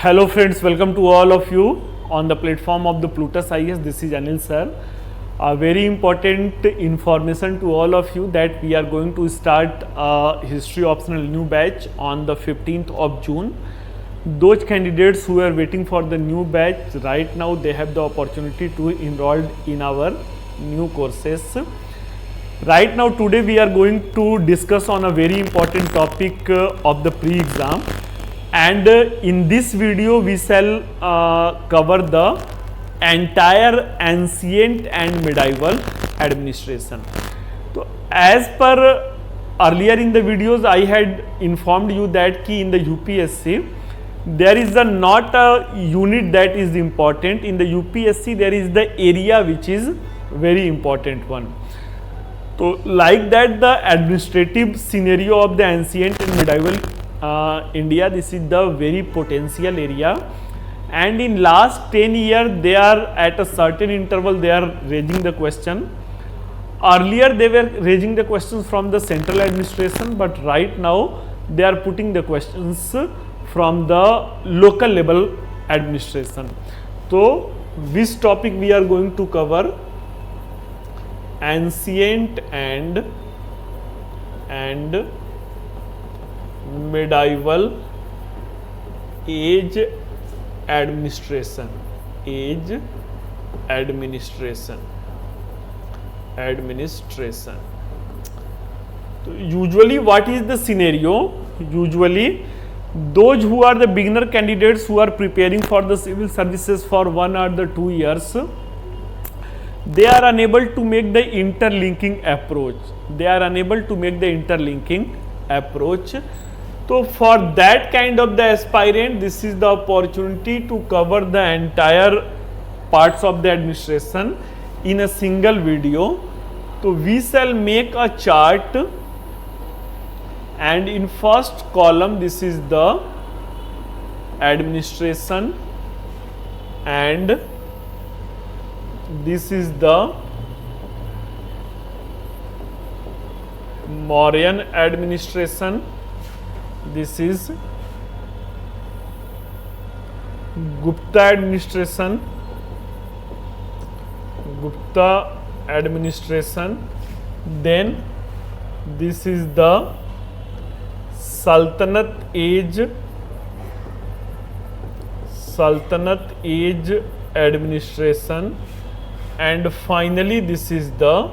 Hello friends, welcome to all of you on the platform of the Plutus IAS. This is Anil sir. A very important information to all of you that we are going to start a history optional new batch on the 15th of June. Those candidates who are waiting for the new batch right now, they have the opportunity to enroll in our new courses. Right now today we are going to discuss on a very important topic of the pre-exam. And in this video we shall cover the entire ancient and medieval administration. So as per earlier in the videos I had informed you that ki in the UPSC there is not a unit that is important. In the UPSC there is the area which is very important one. So like that, the administrative scenario of the ancient and medieval India, this is the very potential area, and in last 10 years they are at a certain interval they are raising the question. Earlier they were raising the questions from the central administration, but right now they are putting the questions from the local level administration. So this topic we are going to cover: ancient and medieval age administration. So usually what is the scenario? Usually those who are the beginner candidates who are preparing for the civil services for 1 or the 2 years, they are unable to make the interlinking approach. So for that kind of the aspirant, this is the opportunity to cover the entire parts of the administration in a single video. So we shall make a chart, and in first column this is the administration and this is the Mauryan administration, this is Gupta administration, then this is the Sultanate age administration, and finally this is the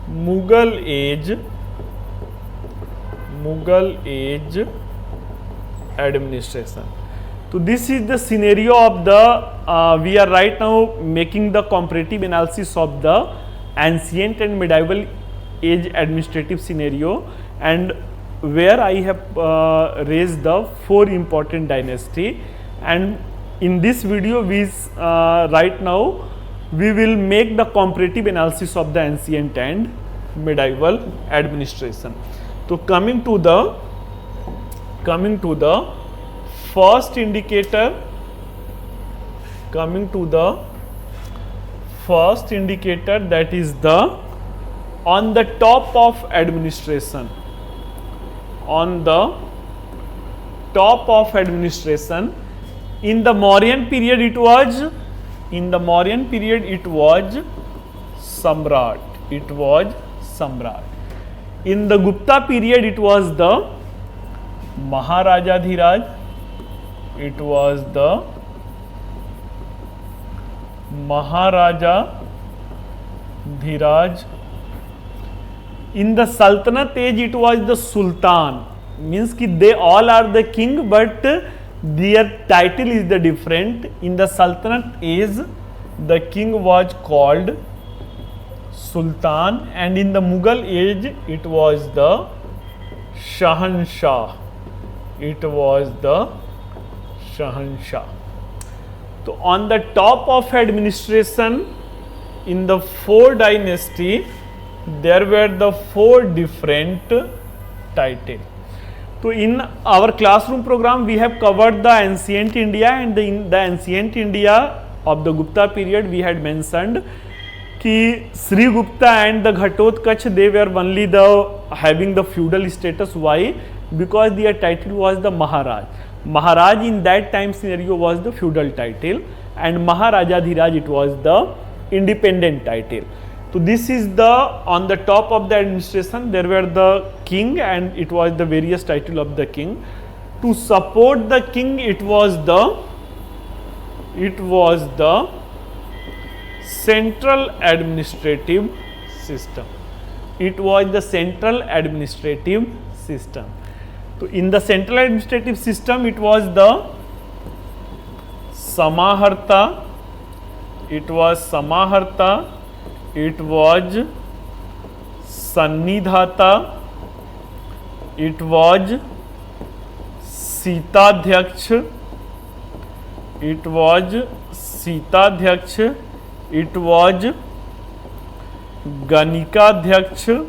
Mughal age administration. So this is the scenario of the we are right now making the comparative analysis of the ancient and medieval age administrative scenario, and where I have raised the 4 important dynasty, and in this video we right now we will make the comparative analysis of the ancient and medieval administration. So coming to the first indicator, that is the on the top of administration. In the Mauryan period it was Samrat. In the Gupta period it was the Maharaja Dhiraj. In the Sultanate age it was the Sultan, means ki they all are the king but their title is the different. In the Sultanate age the king was called Sultan, and in the Mughal age it was the Shahanshah. So on the top of administration in the 4 dynasty there were the 4 different titles. So in our classroom program we have covered the ancient India, and in the ancient India of the Gupta period we had mentioned कि Sri Gupta and the Ghatotkacha, they were only the having the feudal status. Why? Because their title was the Maharaj. Maharaj in that time scenario was the feudal title, and Maharajadhiraj it was the independent title. So this is the, on the top of the administration there were the king, and it was the various title of the king. To support the king it was the central administrative system. It was the central administrative system. So in the central administrative system it was the Samaharta, it was Sannidhata, it was Sitadhyaksh, it was Ganikadhyaksh.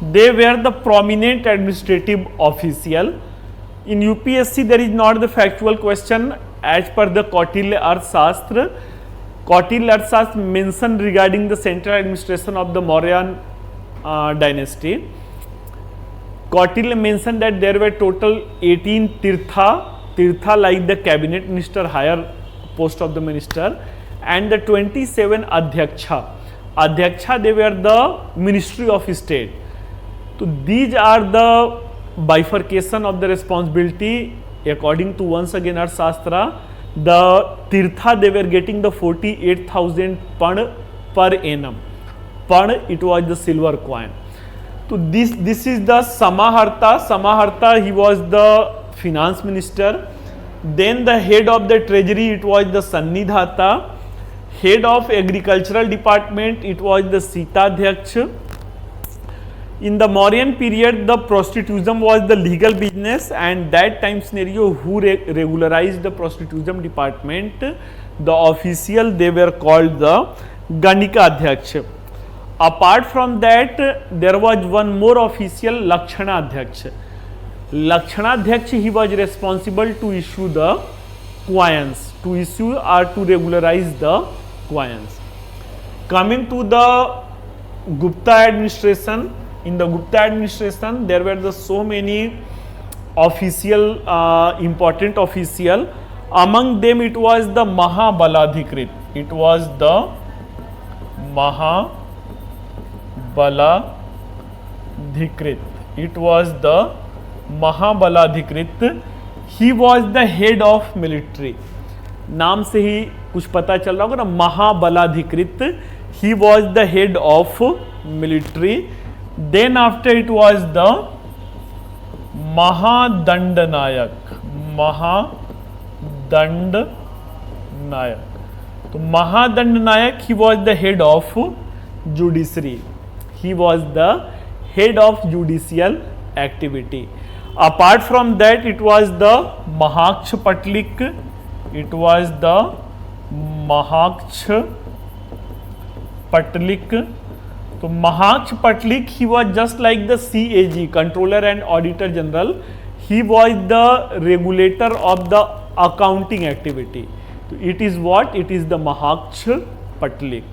They were the prominent administrative official. In UPSC there is not the factual question as per the Kautilya Arthashastra. Kautilya Arthashastra mentioned regarding the central administration of the Mauryan dynasty. Kautilya mentioned that there were total 18 tirtha like the cabinet minister, higher post of the minister, and the 27 adhyaksha, they were the ministry of state. So these are the bifurcation of the responsibility according to, once again, Arthashastra. The tirtha, they were getting the 48,000 pan per annum. Pan, it was the silver coin. So this is the Samaharta, he was the finance minister. Then the head of the treasury, it was the Sannidhata. Head of agricultural department, it was the Sitadhyaksh. In the Mauryan period, the prostitution was the legal business, and that time scenario who regularized the prostitution department, the official, they were called the Ganikadhyaksh. Apart from that, there was one more official, Lakshanadhyaksh. Lakshanadhyaksh, he was responsible to issue the coins, to issue or to regularize the coins. Coming to the Gupta administration, in the Gupta administration there were the so many official, important official. Among them it was the Mahabaladhikrit. It was the Mahabaladhikrit. It was the Mahabaladhikrit. He was the head of military. नाम से ही कुछ पता चल रहा होगा ना, महाबलाधिकृत. He was the head of military. Then after it was the Mahadandanayak. So Mahadandanayak, he was the head of judiciary. He was the head of judicial activity. Apart from that, it was the Mahaksh Patlik. It was the Mahaksh Patlik. So Mahaksh Patlik, he was just like the CAG, Controller and Auditor General. He was the regulator of the accounting activity. So it is what? It is the Mahaksh Patlik.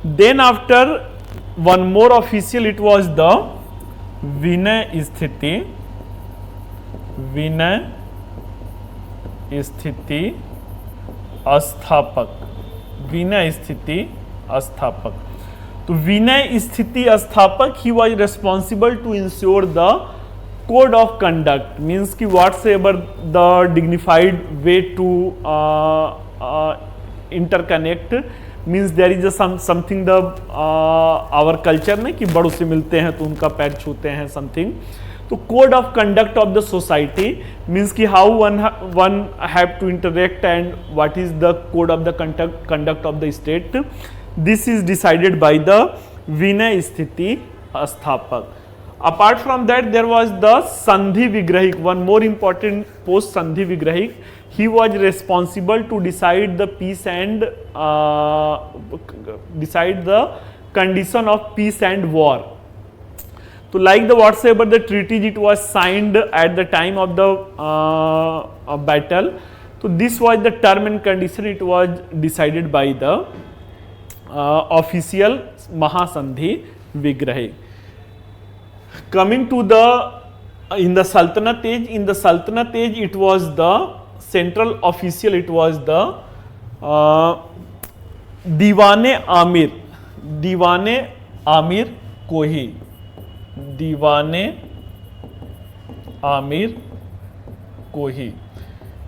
Then after, one more official, it was the Vinay Sthiti Asthapak. Vinay Sthiti Asthapak. So Vinay Sthiti Asthapak, he was responsible to ensure the code of conduct, means ki whatsoever the dignified way to interconnect, means there is a something the our culture में कि बड़ों से मिलते हैं तो उनका पैर छूते हैं something. तो code of conduct of the society means कि how one have to interact and what is the code of the conduct of the state. This is decided by the Vinay Sthiti Asthapak. Apart from that, there was the Sandhi Vigrahik, one more important post, Sandhi Vigrahik. He was responsible to decide the peace and decide the condition of peace and war. So like the whatsoever the treaties it was signed at the time of the battle. So this was the term and condition, it was decided by the official Mahasandhi Vigrahik. Coming to the in the Sultanate age, it was the central official, it was the Diwane Amir Kohi, Diwane Amir Kohi.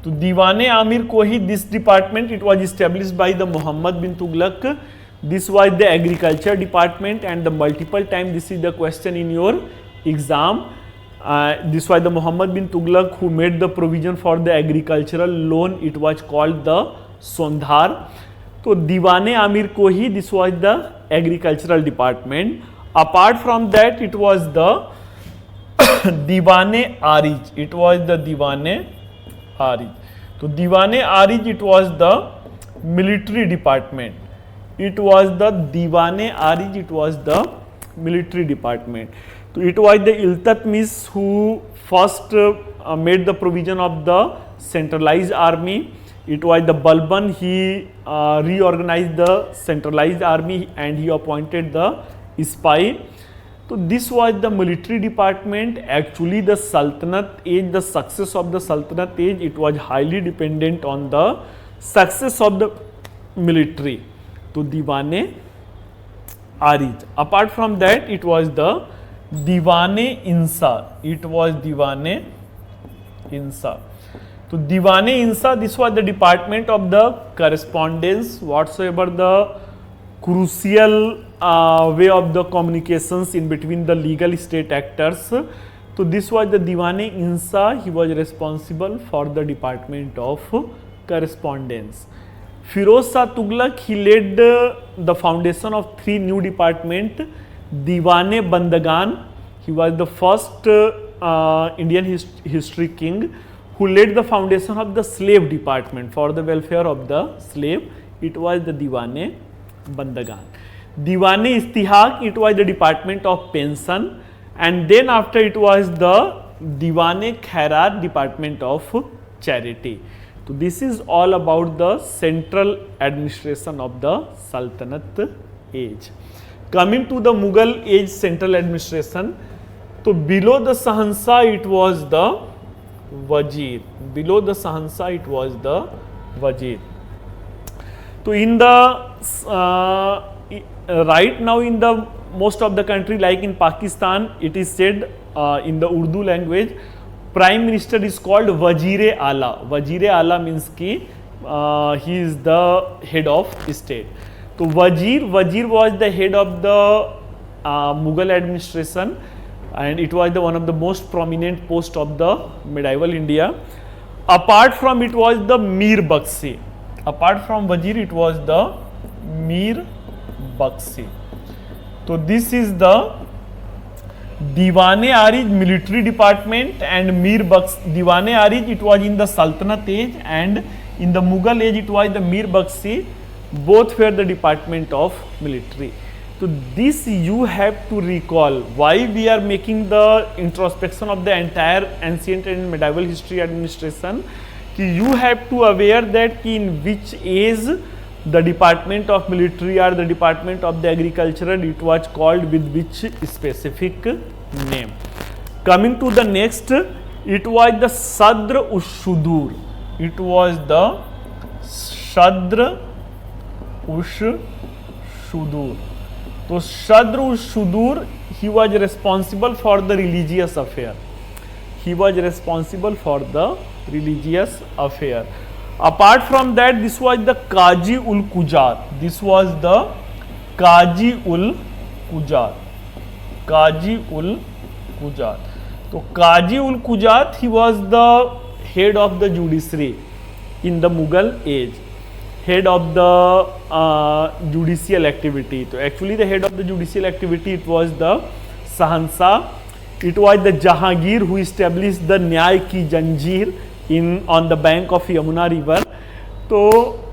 To Diwane Amir Kohi, this department, it was established by the Muhammad bin Tughlaq. This was the agriculture department, and the multiple time this is the question in your exam. This was the Muhammad bin Tughlaq who made the provision for the agricultural loan. It was called the Sondhar. So Diwane Amir Kohi, this was the agricultural department. Apart from that, it was the Diwane Arij. It was the Diwane Arij. So Diwane Arij, it was the military department. It was the Diwane Arij, it was the military department. So it was the Iltutmish who first made the provision of the centralized army. It was the Balban, he reorganized the centralized army and he appointed the spy. So this was the military department. Actually the Sultanate age, the success of the Sultanate age, it was highly dependent on the success of the military. To Diwane Arij. Apart from that, it was the Diwane Insa. It was Diwane Insa. So Diwane Insa, this was the department of the correspondence, whatsoever the crucial way of the communications in between the legal state actors. So this was the Diwane Insa. He was responsible for the department of correspondence. Firoz Shah Tughlaq, he led the foundation of 3 new departments. Diwane Bandagan, he was the first Indian history king who led the foundation of the slave department for the welfare of the slave. It was the Diwane Bandagan. Diwane Istihaq, it was the department of pension, and then after it was the Diwane Khairat, department of charity. So this is all about the central administration of the Sultanate age. Coming to the Mughal age central administration, so below the Sahansa it was the Wazir. Below the Sahansa it was the Wazir. So in the right now in the most of the country, like in Pakistan, it is said in the Urdu language, Prime Minister is called Wazir Ala. Wazir Ala means ki he is the head of state. So Wazir was the head of the Mughal administration, and it was the one of the most prominent post of the medieval India. Apart from it was the Mir Bakshi. Apart from Wazir, it was the Mir Bakshi. So this is the Diwane Arij military department, and Mir Bakshi. Diwane Arij, it was in the Sultanate age, and in the Mughal age it was the Mir Bakshi. Both were the department of military. So this you have to recall why we are making the introspection of the entire ancient and medieval history administration. You have to aware that in which age the department of military or the department of the agricultural, it was called with which specific name. Coming to the next, it was the Sadr Ush-Shudur. It was the Sadr Ush-Shudur. So Sadr Ush-Shudur, he was responsible for the religious affair. He was responsible for the religious affair. Apart from that, this was the Qazi ul Qujat. This was the Qazi ul Qujat. Qazi ul Qujat. So Qazi ul Qujat, he was the head of the judiciary in the Mughal age, head of the judicial activity. So actually the head of the judicial activity, it was the Sahansa. It was the Jahangir who established the Nyay ki Janjeer on the bank of Yamuna river. So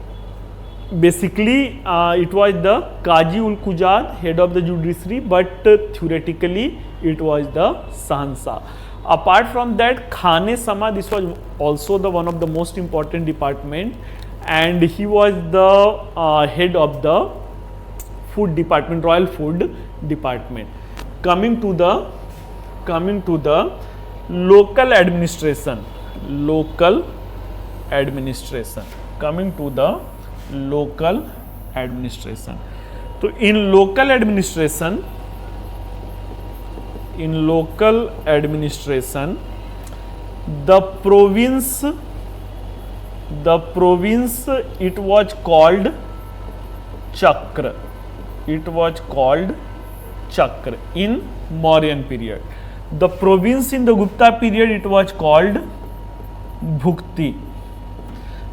basically it was the Qazi ul Qujat, head of the judiciary, but theoretically it was the Sahansa. Apart from that, Khane Sama, this was also the one of the most important department, and he was the head of the food department, royal food department. Coming to the local administration. Coming to the local administration. So in local administration, the province it was called Chakra. In Mauryan period. The province in the Gupta period, it was called Bhukti.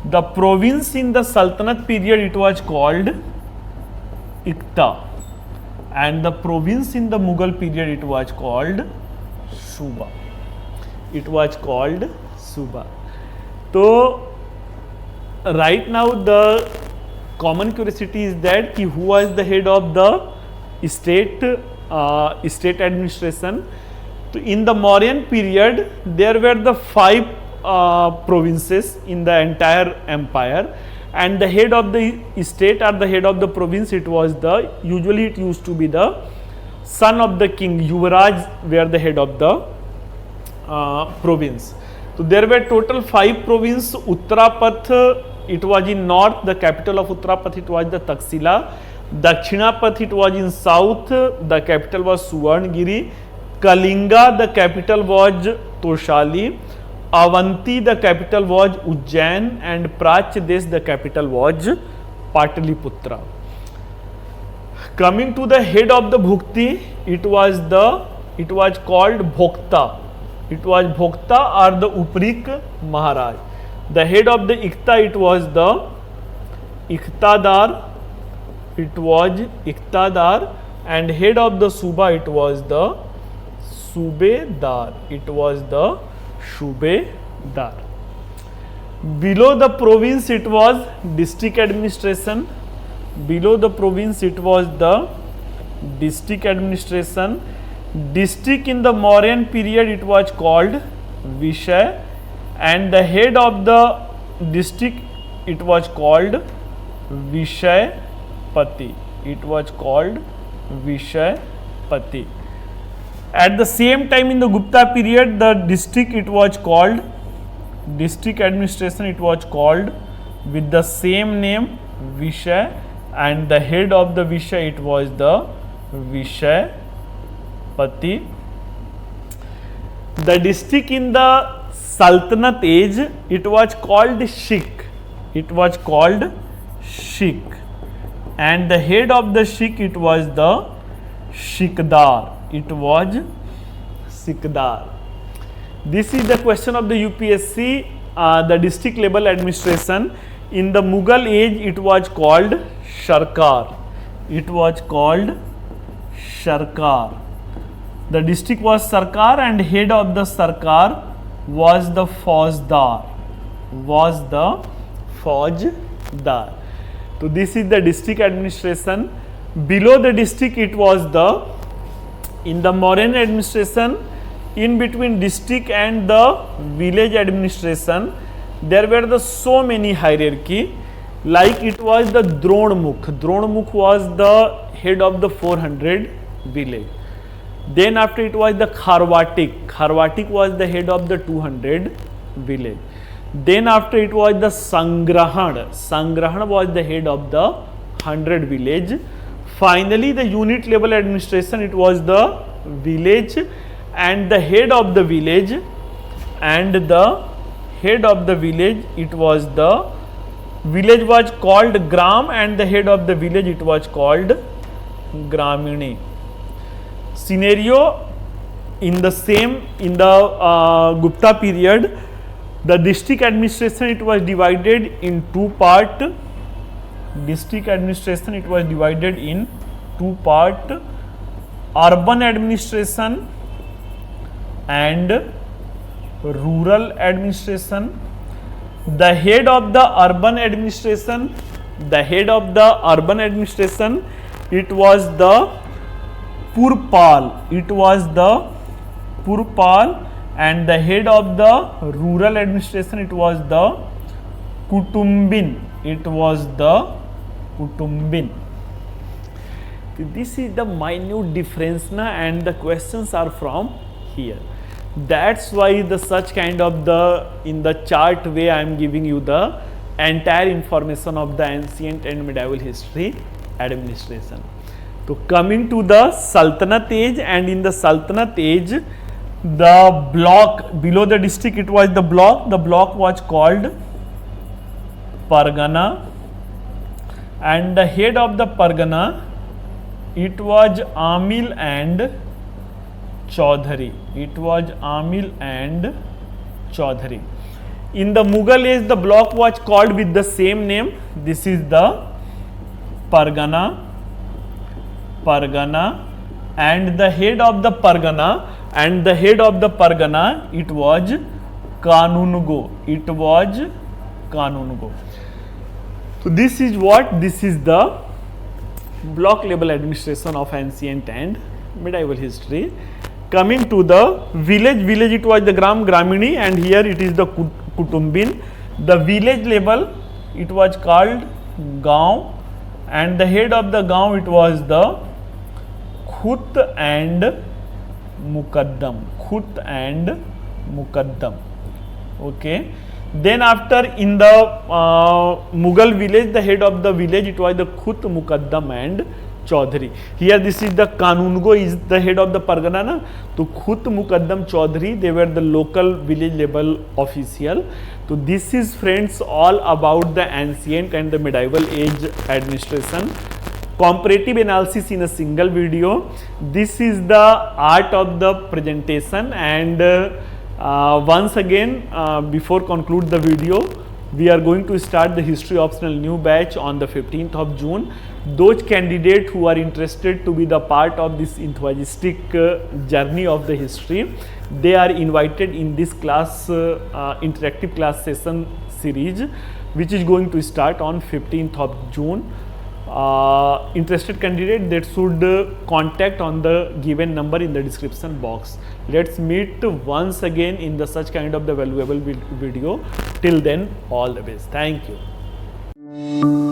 The province in the Sultanate period, it was called Ikta. And the province in the Mughal period, it was called Suba. So right now the common curiosity is that who was the head of the state administration. So in the Mauryan period, there were the 5 provinces in the entire empire, and the head of the state or the head of the province, it was usually it used to be the son of the king. Yuvraj were the head of the province. So there were total 5 provinces. Uttarapath, it was in north. The capital of Uttarapath, it was the Taxila. Dakshinapath, it was in south. The capital was Suvarnagiri. Kalinga, the capital was Toshali. Avanti, the capital was Ujjain, and Prachadesh, the capital was Pataliputra. Coming to the head of the Bhukti, it was called Bhokta. It was Bhokta or the Uprik Maharaj. The head of the Ikta, it was the Iktadar. And head of the Suba, it was the Subedar. Below the province, it was district administration. District in the Mauryan period, it was called Vishay, and the head of the district, it was called Vishaypati. At the same time, in the Gupta period, the district administration, it was called with the same name, Vishay, and the head of the Vishay, it was the Vishaypati. The district in the Sultanate age, it was called Shik. And the head of the Shik, it was the Shikdar. This is the question of the UPSC, the district level administration. In the Mughal age, it was called Sarkar. The district was Sarkar, and head of the Sarkar was the Faujdar. So this is the district administration. Below the district, it was in the Mauryan administration, in between district and the village administration, there were so many hierarchy. Like it was the Dronmukh. Dronmukh was the head of the 400 village. Then after it was the Kharwatik. Kharwatik was the head of the 200 village. Then after it was the Sangrahan. Sangrahan was the head of the 100 village. Finally, the unit level administration, it was the village, and the head of the village, it was the village was called Gram, and the head of the village, it was called Gramini. Scenario in the Gupta period, the district administration, it was divided in 2 parts. Urban administration and rural administration. The head of the urban administration, it was the Purpal. And the head of the rural administration, it was the Kutumbin. This is the minute difference, and the questions are from here. That's why the such kind of the in the chart way I am giving you the entire information of the ancient and medieval history administration. So coming to the Sultanate age, and in the Sultanate age, the block below the district, it was the block was called Pargana, and the head of the Pargana, it was Amil and Chaudhary. It was Amil and Chaudhary. In the Mughal age, the block was called with the same name. This is the Pargana, and the head of the Pargana, it was Kanungo. It was Kanungo. So this is what? This is the block level administration of ancient and medieval history. Coming to the village, it was the Gramini, and here it is the Kutumbin. The village level, it was called Gaon, and the head of the Gaon, it was the Khut and Mukaddam. Okay. Then after in the Mughal village, the head of the village, it was the Khut, Mukaddam and Chaudhary. Here this is the Kanungo is the head of the Pargana. Na? So Khut, Mukaddam, Chaudhary, they were the local village level official. So this is, friends, all about the ancient and the medieval age administration. Comparative analysis in a single video. This is the art of the presentation, and once again, before conclude the video, we are going to start the history optional new batch on the 15th of June. Those candidates who are interested to be the part of this enthusiastic journey of the history, they are invited in this class, interactive class session series, which is going to start on 15th of June. Interested candidate that should contact on the given number in the description box. Let's meet once again in the such kind of the valuable video. Till then, all the best. Thank you.